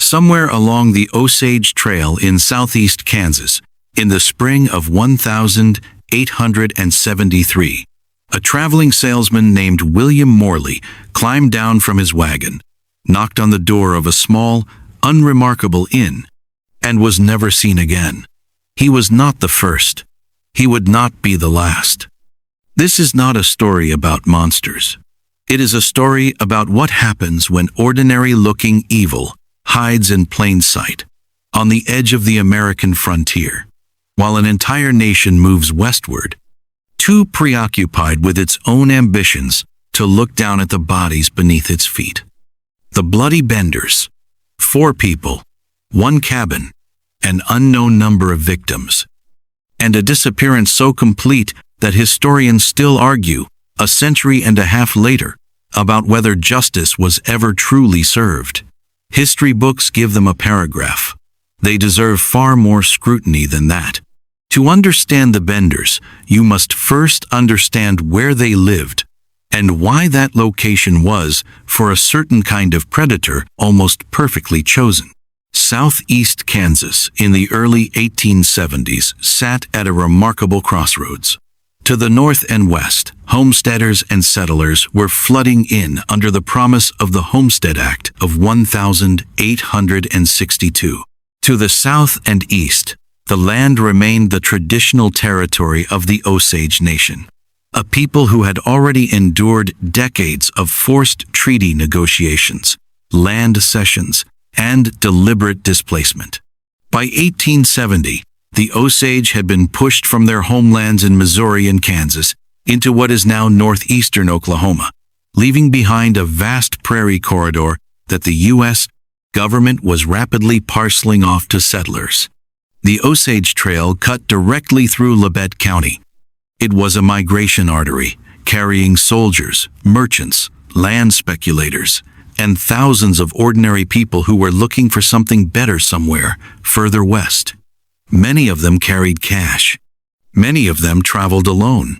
somewhere along the Osage Trail in southeast Kansas, in the spring of 1873, a traveling salesman named William Morley climbed down from his wagon, knocked on the door of a small, unremarkable inn, and was never seen again. He was not the first. He would not be the last. This is not a story about monsters. It is a story about what happens when ordinary-looking evil hides in plain sight, on the edge of the American frontier, while an entire nation moves westward, too preoccupied with its own ambitions to look down at the bodies beneath its feet. The Bloody Benders. 4 people, 1 cabin, an unknown number of victims, and a disappearance so complete that historians still argue, a century and a half later, about whether justice was ever truly served. History books give them a paragraph. They deserve far more scrutiny than that. To understand the Benders, you must first understand where they lived and why that location was, for a certain kind of predator, almost perfectly chosen. Southeast Kansas in the early 1870s sat at a remarkable crossroads. To the north and west, homesteaders and settlers were flooding in under the promise of the Homestead Act of 1862. To the south and east, the land remained the traditional territory of the Osage Nation, a people who had already endured decades of forced treaty negotiations, land cessions, and deliberate displacement. By 1870, the Osage had been pushed from their homelands in Missouri and Kansas into what is now northeastern Oklahoma, leaving behind a vast prairie corridor that the U.S. government was rapidly parceling off to settlers. The Osage Trail cut directly through Labette County. It was a migration artery, carrying soldiers, merchants, land speculators, and thousands of ordinary people who were looking for something better somewhere further west. Many of them carried cash. Many of them traveled alone.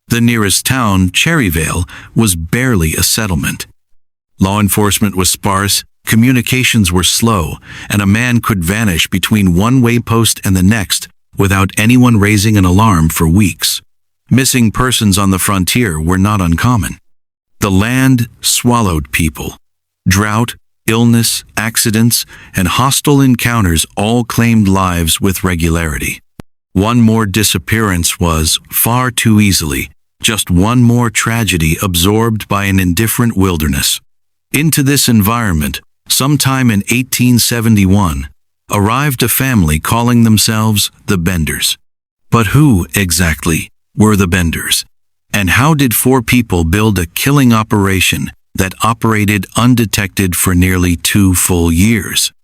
The nearest town, Cherryvale, was barely a settlement. Law enforcement was sparse, communications were slow, and a man could vanish between one waypost and the next without anyone raising an alarm for weeks. Missing persons on the frontier were not uncommon. The land swallowed people. Drought, illness, accidents, and hostile encounters all claimed lives with regularity. One more disappearance was, far too easily, just one more tragedy absorbed by an indifferent wilderness. Into this environment, sometime in 1871, arrived a family calling themselves the Benders. But who, exactly, were the Benders? And how did 4 people build a killing operation that operated undetected for nearly 2 full years?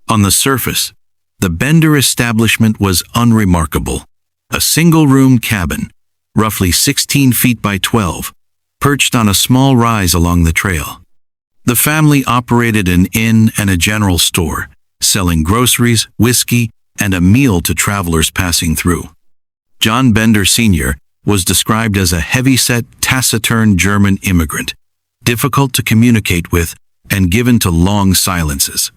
On the surface, the Bender establishment was unremarkable. A single-room cabin, roughly 16 feet by 12, perched on a small rise along the trail. The family operated an inn and a general store, selling groceries, whiskey, and a meal to travelers passing through. John Bender Sr. was described as a heavy-set, taciturn German immigrant, difficult to communicate with, and given to long silences.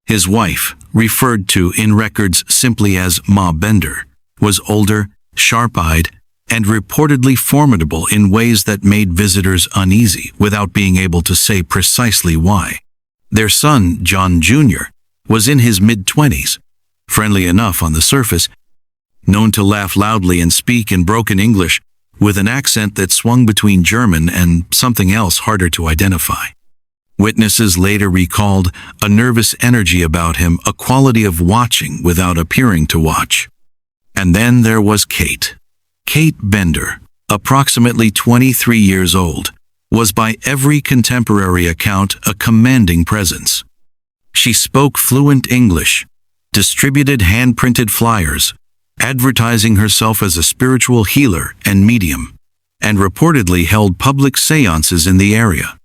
His wife, referred to in records simply as Ma Bender, was older, sharp-eyed, and reportedly formidable in ways that made visitors uneasy without being able to say precisely why. Their son, John Jr., was in his mid-20s, friendly enough on the surface, known to laugh loudly and speak in broken English, with an accent that swung between German and something else harder to identify. Witnesses later recalled a nervous energy about him, a quality of watching without appearing to watch. And then there was Kate. Kate Bender, approximately 23 years old, was by every contemporary account a commanding presence. She spoke fluent English, distributed hand-printed flyers, advertising herself as a spiritual healer and medium, and reportedly held public seances in the area.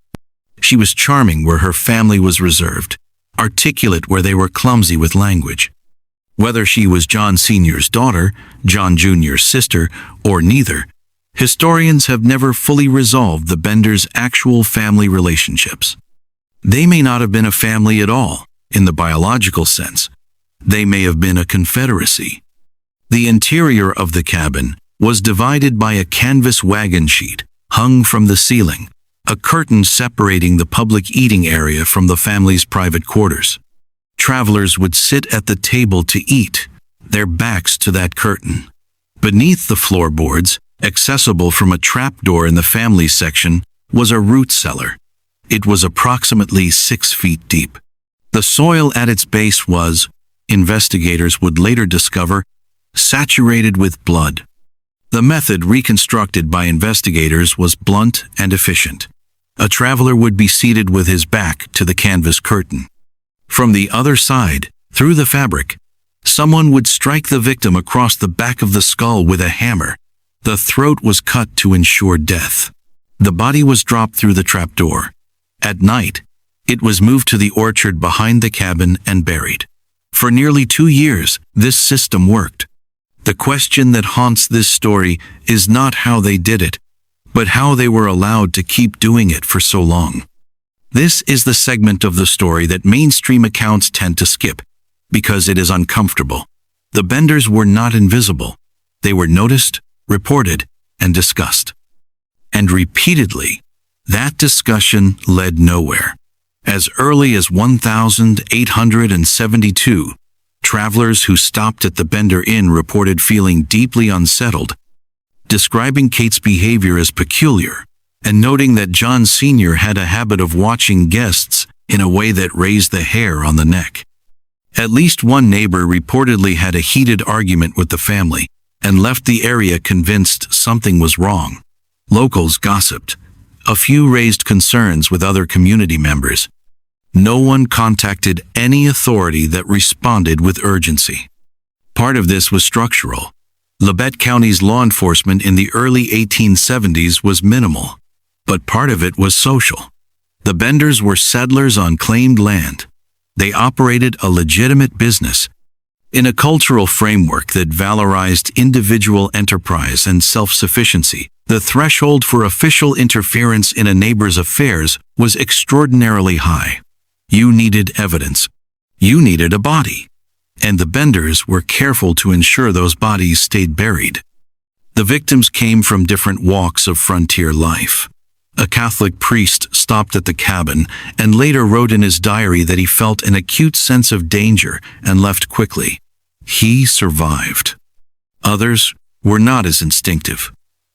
She was charming where her family was reserved, articulate where they were clumsy with language. Whether she was John Sr.'s daughter, John Jr.'s sister, or neither, historians have never fully resolved the Benders' actual family relationships. They may not have been a family at all. in the biological sense. They may have been a confederacy. The interior of the cabin was divided by a canvas wagon sheet hung from the ceiling, a curtain separating the public eating area from the family's private quarters. Travelers would sit at the table to eat, their backs to that curtain. Beneath the floorboards, accessible from a trapdoor in the family section, was a root cellar. It was approximately 6 feet deep. The soil at its base was, investigators would later discover, saturated with blood. The method reconstructed by investigators was blunt and efficient. A traveler would be seated with his back to the canvas curtain. From the other side, through the fabric, someone would strike the victim across the back of the skull with a hammer. The throat was cut to ensure death. The body was dropped through the trapdoor. At night, it was moved to the orchard behind the cabin and buried. For nearly 2 years, this system worked. The question that haunts this story is not how they did it, but how they were allowed to keep doing it for so long. This is the segment of the story that mainstream accounts tend to skip, because it is uncomfortable. The Benders were not invisible. They were noticed, reported, and discussed. And repeatedly, that discussion led nowhere. As early as 1872, travelers who stopped at the Bender Inn reported feeling deeply unsettled, describing Kate's behavior as peculiar, and noting that John Sr. had a habit of watching guests in a way that raised the hair on the neck. At least one neighbor reportedly had a heated argument with the family and left the area convinced something was wrong. Locals gossiped. A few raised concerns with other community members. No one contacted any authority that responded with urgency. Part of this was structural. Labette County's law enforcement in the early 1870s was minimal, but part of it was social. The Benders were settlers on claimed land. They operated a legitimate business in a cultural framework that valorized individual enterprise and self-sufficiency. The threshold for official interference in a neighbor's affairs was extraordinarily high. You needed evidence. You needed a body. And the Benders were careful to ensure those bodies stayed buried. The victims came from different walks of frontier life. A Catholic priest stopped at the cabin and later wrote in his diary that he felt an acute sense of danger and left quickly. He survived. Others were not as instinctive.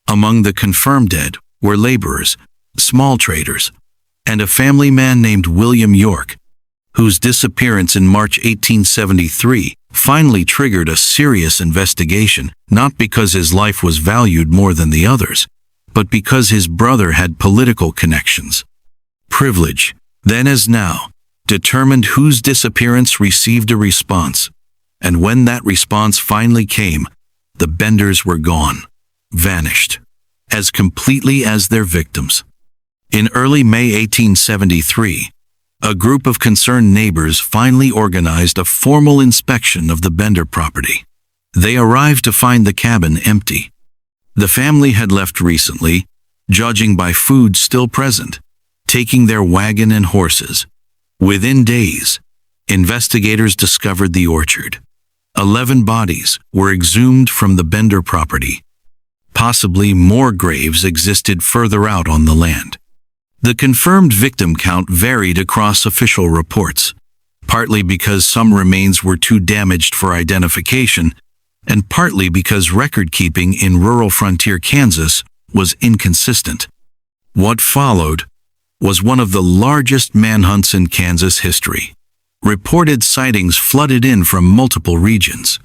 Among the confirmed dead were laborers, small traders, and a family man named William York, whose disappearance in March 1873 finally triggered a serious investigation, not because his life was valued more than the others, but because his brother had political connections. Privilege, then as now, determined whose disappearance received a response, and when that response finally came, the Benders were gone, vanished, as completely as their victims. In early May 1873, a group of concerned neighbors finally organized a formal inspection of the Bender property. They arrived to find the cabin empty. The family had left recently, judging by food still present, taking their wagon and horses. Within days, investigators discovered the orchard. 11 bodies were exhumed from the Bender property. Possibly more graves existed further out on the land. The confirmed victim count varied across official reports, partly because some remains were too damaged for identification, and partly because record-keeping in rural frontier Kansas was inconsistent. What followed was one of the largest manhunts in Kansas history. Reported sightings flooded in from multiple regions.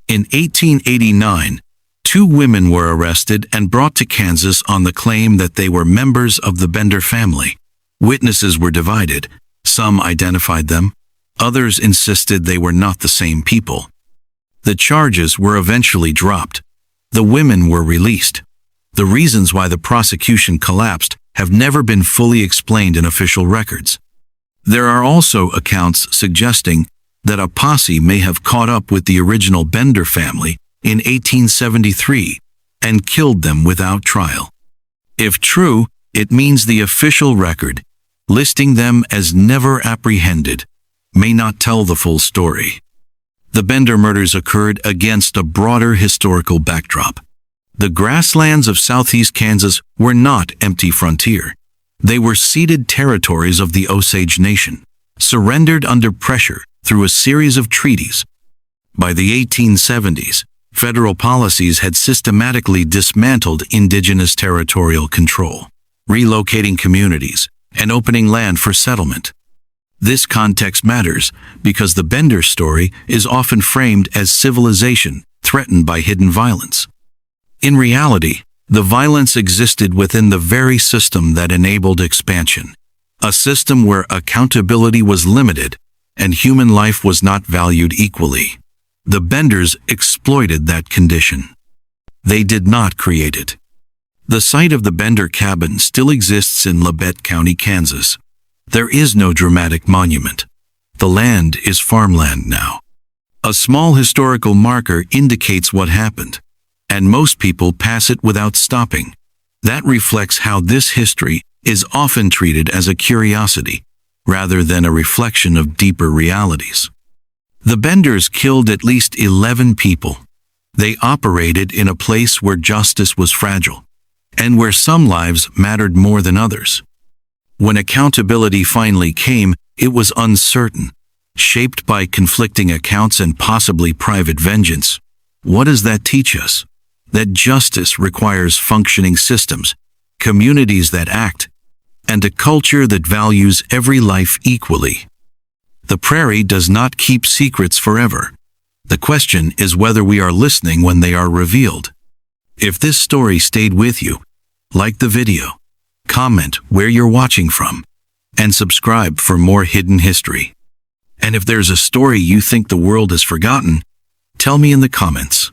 In 1889, 2 women were arrested and brought to Kansas on the claim that they were members of the Bender family. Witnesses were divided. Some identified them. Others insisted they were not the same people. The charges were eventually dropped. The women were released. The reasons why the prosecution collapsed have never been fully explained in official records. There are also accounts suggesting that a posse may have caught up with the original Bender family in 1873 and killed them without trial. If true, it means the official record, listing them as never apprehended, may not tell the full story. The Bender murders occurred against a broader historical backdrop. The grasslands of southeast Kansas were not empty frontier. They were ceded territories of the Osage Nation, surrendered under pressure through a series of treaties. By the 1870s, federal policies had systematically dismantled indigenous territorial control, relocating communities and opening land for settlement. This context matters because the Bender story is often framed as civilization threatened by hidden violence. In reality, the violence existed within the very system that enabled expansion, a system where accountability was limited and human life was not valued equally. The Benders exploited that condition. They did not create it. The site of the Bender cabin still exists in Labette County, Kansas. There is no dramatic monument. The land is farmland now. A small historical marker indicates what happened, and most people pass it without stopping. That reflects how this history is often treated as a curiosity, rather than a reflection of deeper realities. The Benders killed at least 11 people. They operated in a place where justice was fragile, and where some lives mattered more than others. When accountability finally came, it was uncertain, shaped by conflicting accounts and possibly private vengeance. What does that teach us? That justice requires functioning systems, communities that act, and a culture that values every life equally. The prairie does not keep secrets forever. The question is whether we are listening when they are revealed. If this story stayed with you, like the video, comment where you're watching from, and subscribe for more hidden history. And if there's a story you think the world has forgotten, tell me in the comments.